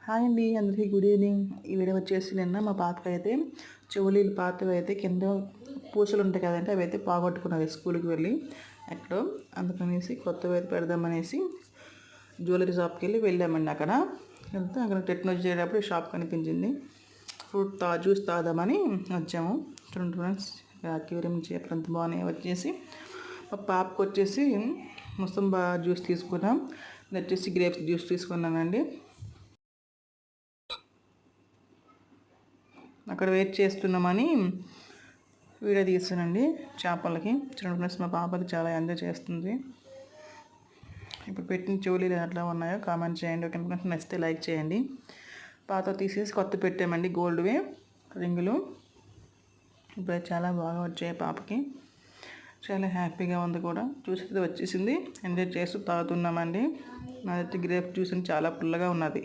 Hi అండి, అందరికీ good evening. ఈ వీడియో వచ్చేసి నిన్న మా పాపకైతే చెవులీలు పాతవి అయితే కింద పూసలు ఉంటాయి కదంటే అవి అయితే పోగొట్టుకున్నది స్కూల్కి వెళ్ళి ఎక్కడో. అందుకనేసి కొత్తవి అయితే పెడదామనేసి జ్యువెలరీ షాప్కి వెళ్ళామండి. వెళ్తే అక్కడ టెక్నాలజీ చేయడానికి షాప్ కనిపించింది. జ్యూస్ తాగుదామని వచ్చాము. చూడండి ఫ్రెండ్స్, అక్వేరియం చేపలు అంత బాగున్నాయి. వచ్చేసి మా పాపకు వచ్చేసి ముసంబా జ్యూస్ తీసుకున్నాం. వచ్చేసి గ్రేప్స్ జ్యూస్ తీసుకున్నానండి. అక్కడ వెయిట్ చేస్తున్నామని వీడియో తీస్తానండి చేపలకి. చూడండి ఫ్రెండ్స్, మా పాపకి చాలా ఎంజాయ్ చేస్తుంది. ఇప్పుడు పెట్టిన చెవులీలు ఎట్లా ఉన్నాయో కామెంట్ చేయండి. ఓకే ఫ్రెండ్స్, నచ్చితే లైక్ చేయండి. పాత తీసేసి కొత్త పెట్టామండి, గోల్డ్వి రింగులు. ఇప్పుడు చాలా బాగా వచ్చాయి పాపకి. చాలా హ్యాపీగా ఉంది కూడా. జ్యూస్ అయితే వచ్చేసింది, ఎంజాయ్ చేస్తూ తాగుతున్నామండి. నాదైతే గ్రేప్ జ్యూస్ అని చాలా పుల్లగా ఉన్నది.